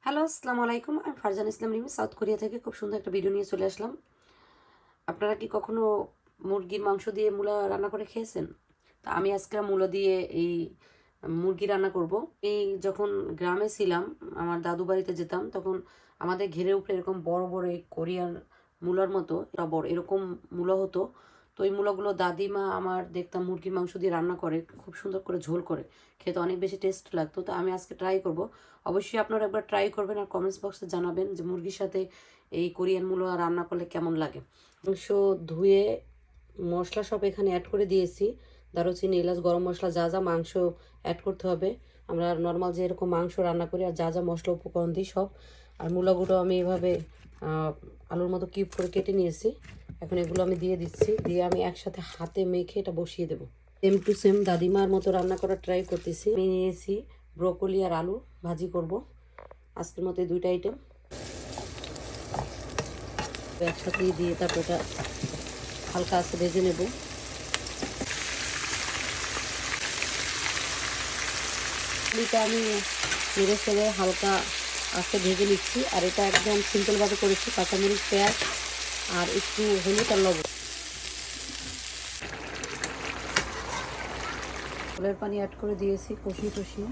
Hello, আসসালামু আলাইকুম। আমি ফারজান ইসলাম রিমি, সাউথ কোরিয়া থেকে খুব সুন্দর একটা ভিডিও নিয়ে চলে আসলাম। আপনারা কি কখনো মুরগির মাংস দিয়ে মূলা রান্না করে খেয়েছেন? তা আমি আজকে মূলা দিয়ে এই মুরগি রান্না করব। এই যখন গ্রামে ছিলাম, আমার দাদু বাড়িতে যেতাম, তখন আমাদের ঘেরের উপরে এরকম বড় বড় এই কোরিয়ান মূলার মতো এটা বড় এরকম মূলা হতো। তো এই মূলাগুলো দাদিমা আমার দেখতাম মুরগির মাংস দিয়ে রান্না করে, খুব সুন্দর করে ঝোল করে, খেতে অনেক বেশি টেস্ট লাগতো। তো আমি আজকে ট্রাই করব। অবশ্যই আপনারা একবার ট্রাই করবেন আর কমেন্টস বক্সে জানাবেন যে মুরগির সাথে এই কোরিয়ান মূলা রান্না করলে কেমন লাগে। মাংস ধুয়ে মশলা সব এখানে অ্যাড করে দিয়েছি। দারুচিনি, এলাচ, গরম মশলা, যা যা মাংস অ্যাড করতে হবে, আমরা নর্মাল যে এরকম মাংস রান্না করি আর যা যা মশলা উপকরণ দিই সব। আর মূলাগুলো আমি এভাবে আলুর মতো কিউব করে কেটে নিয়েছি। এখন এগুলো আমি দিয়ে দিচ্ছি, দিয়ে আমি একসাথে হাতে মেখে এটা বসিয়ে দেবো। সেম টু সেম দাদিমার মতো রান্না করার ট্রাই করতেছি। আমি নিয়েছি ব্রোকলি আর আলু ভাজি করব আজকের মতো, এই দুইটা আইটেম একসাথেই দিয়ে তারপর এটা হালকা আছে ভেজে নেব। এটা আমি নেড়ে চেড়ে হালকা আস্তে ভেজে নিচ্ছি। আর এটা একদম সিম্পলভাবে করেছি, কাঁচামরিচ, পেঁয়াজ আর একটু হলুদ আর লবণ। জলের পানি অ্যাড করে দিয়েছি, কষিয়ে কষিয়ে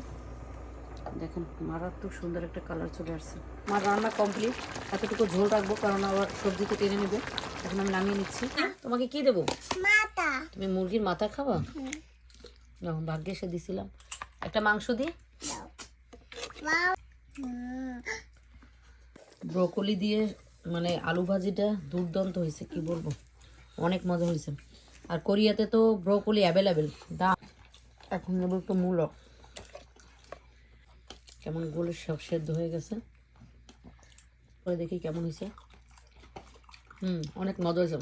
দেখেন মারাত্মক সুন্দর একটা কালার চলে আসছে। আমার রান্না কমপ্লিট। এতটুকু ঝোল রাখবো কারণ আবার সবজিতে টেনে নেবে। এখন আমি নামিয়ে নিচ্ছি। তোমাকে কি দেবো? মাথা। তুমি মুরগির মাথা খাবা? ভাগ্যে এসে দিছিলাম একটা মাংস দিয়ে। ব্রোকলি দিয়ে মানে আলু ভাজিটা দুর্দান্ত হয়েছে, কি বলবো, অনেক মজা হয়েছে। আর কোরিয়াতে তো ব্রোকলি অ্যাভেলেবেল, দাম। এখন নেব একটু মূলো, কেমন গোলের সব সেদ্ধ হয়ে গেছে, করে দেখি কেমন হয়েছে। অনেক মজা হয়েছে।